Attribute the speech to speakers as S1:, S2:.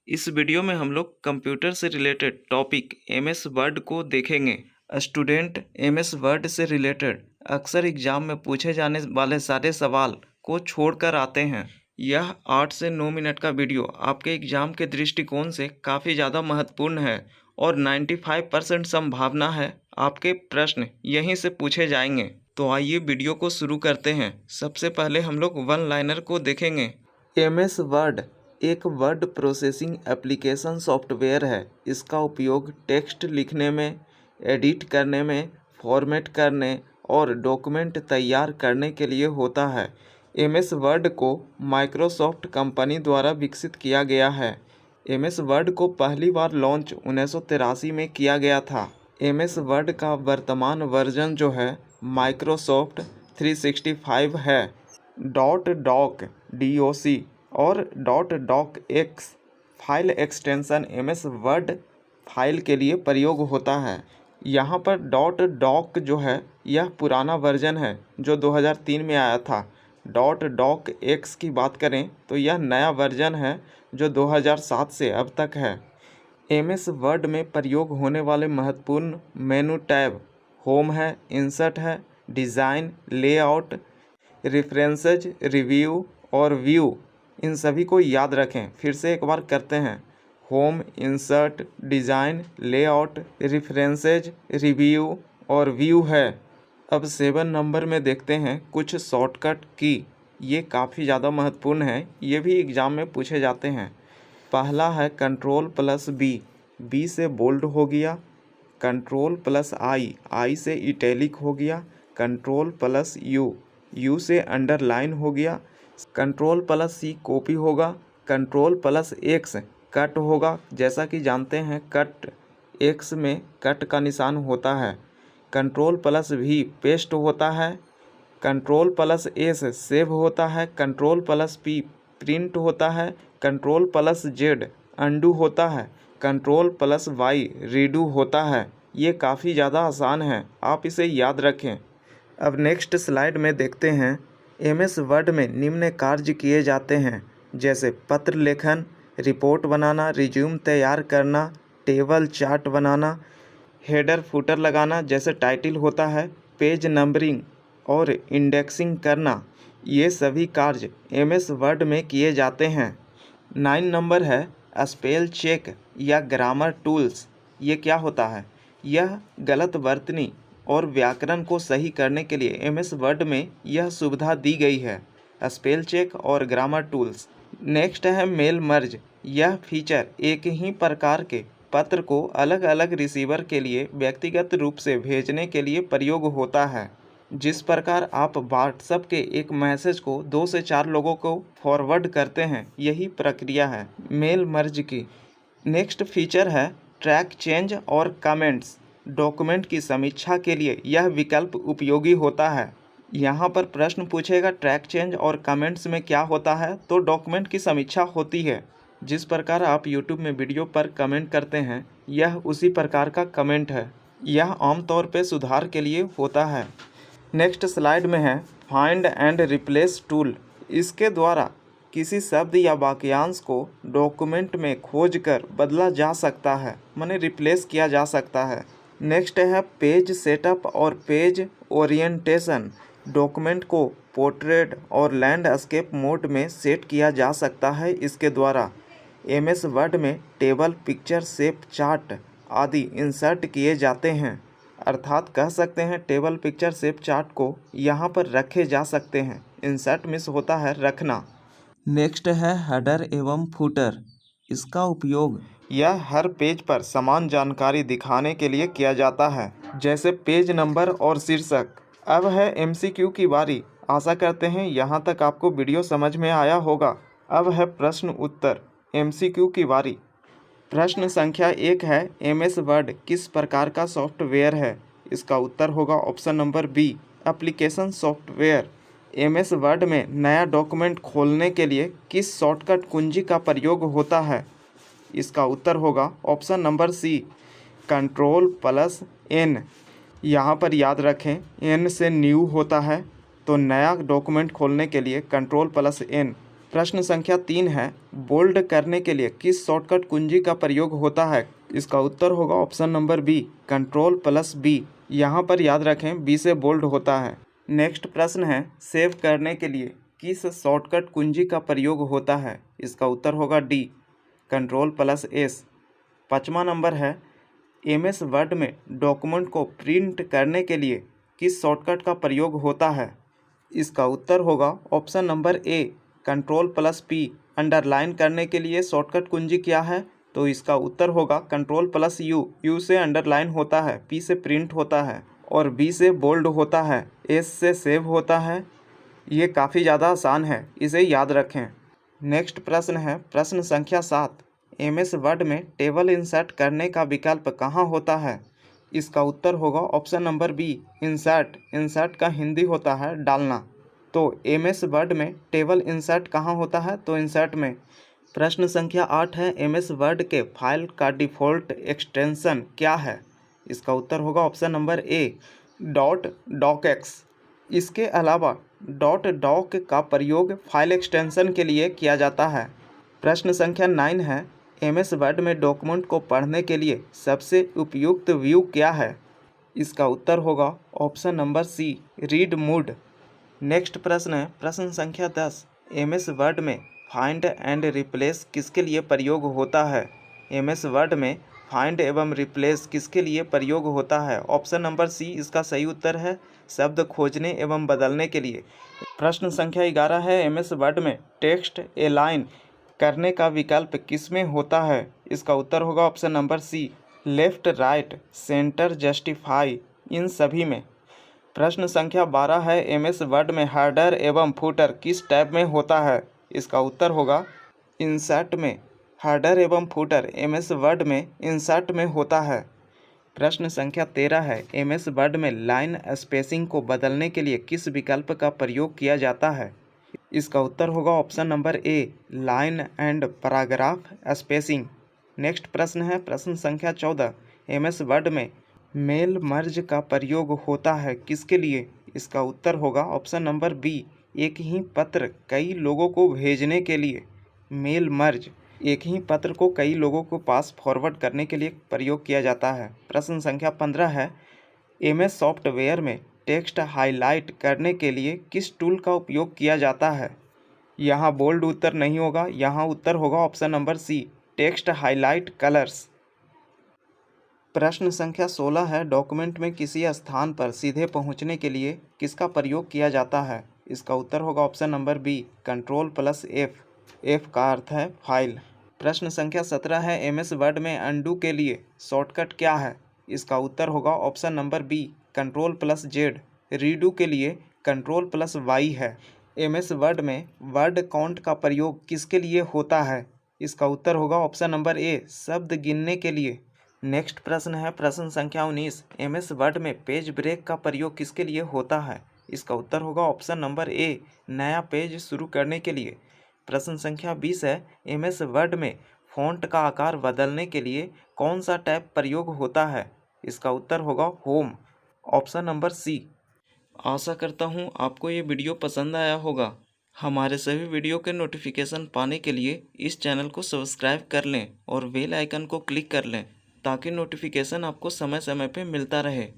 S1: इस वीडियो में हम लोग कंप्यूटर से रिलेटेड टॉपिक एमएस वर्ड को देखेंगे। स्टूडेंट एमएस वर्ड से रिलेटेड अक्सर एग्जाम में पूछे जाने वाले सारे सवाल को छोड़कर आते हैं। यह 8 से 9 मिनट का वीडियो आपके एग्जाम के दृष्टिकोण से काफ़ी ज़्यादा महत्वपूर्ण है और 95% संभावना है आपके प्रश्न यहीं से पूछे जाएंगे। तो आइए वीडियो को शुरू करते हैं। सबसे पहले हम लोग वन लाइनर को देखेंगे। एमएस वर्ड एक वर्ड प्रोसेसिंग एप्लीकेशन सॉफ्टवेयर है। इसका उपयोग टेक्स्ट लिखने में, एडिट करने में, फॉर्मेट करने और डॉक्यूमेंट तैयार करने के लिए होता है। एमएस वर्ड को माइक्रोसॉफ्ट कंपनी द्वारा विकसित किया गया है। एमएस वर्ड को पहली बार लॉन्च 1983 में किया गया था। एमएस वर्ड का वर्तमान वर्जन जो है माइक्रोसॉफ्ट 365 है। .doc और .docx file extension MS word file के लिए प्रयोग होता है। यहाँ पर .doc जो है यह पुराना वर्जन है जो 2003 में आया था। .docx की बात करें तो यह नया वर्जन है जो 2007 से अब तक है। एमएस वर्ड में प्रयोग होने वाले महत्वपूर्ण मेनू टैब होम है, इंसर्ट है, डिज़ाइन, लेआउट, रेफरेंसेज, रिव्यू और व्यू। इन सभी को याद रखें। फिर से एक बार करते हैं। Home, insert, design, layout, references, review और व्यू है। अब 7 नंबर में देखते हैं कुछ शॉर्टकट की। ये काफ़ी ज़्यादा महत्वपूर्ण है, ये भी एग्ज़ाम में पूछे जाते हैं। पहला है Ctrl+B, बी से बोल्ड हो गया। Ctrl+I, आई से इटैलिक हो गया। Ctrl+U, यू से अंडरलाइन हो गया। Ctrl+C कॉपी होगा। Ctrl+X कट होगा। जैसा कि जानते हैं कट एक्स में कट का निशान होता है। Ctrl+V पेस्ट होता है। Ctrl+S सेव होता है। Ctrl+P प्रिंट होता है। Ctrl+Z अंडू होता है। Ctrl+Y रीडू होता है। ये काफ़ी ज़्यादा आसान है, आप इसे याद रखें। अब नेक्स्ट स्लाइड में देखते हैं। एमएस वर्ड में निम्न कार्य किए जाते हैं जैसे पत्र लेखन, रिपोर्ट बनाना, रिज्यूम तैयार करना, टेबल चार्ट बनाना, हेडर फुटर लगाना जैसे टाइटल होता है, पेज नंबरिंग और इंडेक्सिंग करना। ये सभी कार्य एमएस वर्ड में किए जाते हैं। 9 नंबर है स्पेल चेक या ग्रामर टूल्स। ये क्या होता है? यह गलत वर्तनी और व्याकरण को सही करने के लिए एमएस वर्ड में यह सुविधा दी गई है, स्पेल चेक और ग्रामर टूल्स। नेक्स्ट है मेल मर्ज। यह फीचर एक ही प्रकार के पत्र को अलग अलग रिसीवर के लिए व्यक्तिगत रूप से भेजने के लिए प्रयोग होता है। जिस प्रकार आप व्हाट्सएप के एक मैसेज को 2 से 4 लोगों को फॉरवर्ड करते हैं, यही प्रक्रिया है मेल मर्ज की। नेक्स्ट फीचर है ट्रैक चेंज और कमेंट्स। डॉक्यूमेंट की समीक्षा के लिए यह विकल्प उपयोगी होता है। यहाँ पर प्रश्न पूछेगा ट्रैक चेंज और कमेंट्स में क्या होता है, तो डॉक्यूमेंट की समीक्षा होती है। जिस प्रकार आप यूट्यूब में वीडियो पर कमेंट करते हैं, यह उसी प्रकार का कमेंट है। यह आमतौर पर सुधार के लिए होता है। नेक्स्ट स्लाइड में है फाइंड एंड रिप्लेस टूल। इसके द्वारा किसी शब्द या वाक्यांश को डॉक्यूमेंट में खोजकर बदला जा सकता है, माने रिप्लेस किया जा सकता है। नेक्स्ट है पेज सेटअप और पेज ओरिएंटेशन। डॉक्यूमेंट को पोर्ट्रेट और लैंडस्केप मोड में सेट किया जा सकता है। इसके द्वारा एमएस वर्ड में टेबल, पिक्चर, शेप, चार्ट आदि इंसर्ट किए जाते हैं। अर्थात कह सकते हैं टेबल, पिक्चर, शेप, चार्ट को यहाँ पर रखे जा सकते हैं। इंसर्ट मिस होता है रखना। नेक्स्ट है हेडर एवं फुटर। इसका उपयोग यह हर पेज पर समान जानकारी दिखाने के लिए किया जाता है, जैसे पेज नंबर और शीर्षक। अब है एमसीक्यू की बारी। आशा करते हैं यहाँ तक आपको वीडियो समझ में आया होगा। अब है प्रश्न उत्तर एमसीक्यू की बारी। प्रश्न संख्या 1 है एमएस वर्ड किस प्रकार का सॉफ्टवेयर है? इसका उत्तर होगा option number B, application software. MS word में नया डॉक्यूमेंट खोलने के लिए किस शॉर्टकट कुंजी का प्रयोग होता है? इसका उत्तर होगा ऑप्शन नंबर सी, Ctrl+N। यहाँ पर याद रखें N से न्यू होता है, तो नया डॉक्यूमेंट खोलने के लिए Ctrl+N। प्रश्न संख्या 3 है, बोल्ड करने के लिए किस शॉर्टकट कुंजी का प्रयोग होता है? इसका उत्तर होगा ऑप्शन नंबर बी, Ctrl+B। यहाँ पर याद रखें बी से बोल्ड होता है। नेक्स्ट प्रश्न है, सेव करने के लिए किस शॉर्टकट कुंजी का प्रयोग होता है? इसका उत्तर होगा डी, Ctrl+S। 5वां नंबर है, MS वर्ड में डॉक्यूमेंट को प्रिंट करने के लिए किस शॉर्टकट का प्रयोग होता है? इसका उत्तर होगा option number A, Ctrl+P। Underline करने के लिए शॉर्टकट कुंजी क्या है? तो इसका उत्तर होगा Ctrl+U। U से अंडरलाइन होता है, P से प्रिंट होता है और B से बोल्ड होता है, S से सेव होता है। ये काफ़ी ज़्यादा आसान है, इसे याद रखें। नेक्स्ट प्रश्न है, प्रश्न संख्या 7। MS वर्ड में टेबल इंसर्ट करने का विकल्प कहाँ होता है? इसका उत्तर होगा option number B, insert. Insert का हिंदी होता है डालना। तो MS वर्ड में टेबल इंसर्ट कहाँ होता है? तो इंसर्ट में। प्रश्न संख्या 8 है, MS वर्ड के फाइल का डिफ़ॉल्ट एक्सटेंशन क्या है? इसका उत्तर होगा ऑप्शन नंबर ए, .docx। इसके अलावा .doc का प्रयोग फाइल एक्सटेंशन के लिए किया जाता है। प्रश्न संख्या 9 है, MS वर्ड में डॉक्यूमेंट को पढ़ने के लिए सबसे उपयुक्त व्यू क्या है? इसका उत्तर होगा option number C, read mode. Next प्रश्न है, प्रश्न संख्या 10। MS वर्ड में फाइंड एंड रिप्लेस किसके लिए प्रयोग होता है? MS वर्ड में फाइंड एवं रिप्लेस किसके लिए प्रयोग होता है? ऑप्शन नंबर सी इसका सही उत्तर है, शब्द खोजने एवं बदलने के लिए। प्रश्न संख्या 11 है, MS वर्ड में टेक्स्ट एलाइन करने का विकल्प किसमें होता है? इसका उत्तर होगा option number C, left, right, centre, justify, इन सभी में। प्रश्न संख्या 12 है, MS वर्ड में हेडर एवं फुटर किस टैब में होता है? इसका उत्तर होगा इंसर्ट में। हेडर एवं फुटर MS वर्ड में इंसर्ट में होता है। प्रश्न संख्या 13 है, MS वर्ड में लाइन स्पेसिंग को बदलने के लिए किस विकल्प का प्रयोग किया जाता है? इसका उत्तर होगा option number A, line and paragraph spacing. Next प्रश्न है, प्रश्न संख्या 14। MS वर्ड में मेल मर्ज का प्रयोग होता है किसके लिए? इसका उत्तर होगा ऑप्शन नंबर बी, एक ही पत्र कई लोगों को भेजने के लिए। मेल मर्ज एक ही पत्र को कई लोगों को पास फॉरवर्ड करने के लिए प्रयोग किया जाता है। प्रश्न संख्या 15 है, MS सॉफ्टवेयर में टेक्स्ट हाईलाइट करने के लिए किस टूल का उपयोग किया जाता है? यहाँ बोल्ड उत्तर नहीं होगा, यहाँ उत्तर होगा option number C, text highlight colours. प्रश्न संख्या 16 है, डॉक्यूमेंट में किसी स्थान पर सीधे पहुंचने के लिए किसका प्रयोग किया जाता है? इसका उत्तर होगा option number B, Ctrl+F। F का अर्थ है फाइल। प्रश्न संख्या 17 है, MS वर्ड में अनडू के लिए शॉर्टकट क्या है? इसका उत्तर होगा option number B, Ctrl+Z। Redo के लिए Ctrl+Y है। MS वर्ड में वर्ड काउंट का प्रयोग किसके लिए होता है? इसका उत्तर होगा ऑप्शन नंबर ए, शब्द गिनने के लिए। नेक्स्ट प्रश्न है, प्रश्न संख्या 19। MS वर्ड में पेज ब्रेक का प्रयोग किसके लिए होता है? इसका उत्तर होगा ऑप्शन नंबर ए, नया पेज शुरू करने के लिए। प्रश्न संख्या 20 है, MS वर्ड में फ़ॉन्ट का आकार बदलने के लिए कौन सा टैब प्रयोग होता है? इसका उत्तर होगा होम, ऑप्शन नंबर सी। आशा करता हूँ आपको ये वीडियो पसंद आया होगा। हमारे सभी वीडियो के नोटिफिकेशन पाने के लिए इस चैनल को सब्सक्राइब कर लें और बेल आइकन को क्लिक कर लें ताकि नोटिफिकेशन आपको समय समय पे मिलता रहे।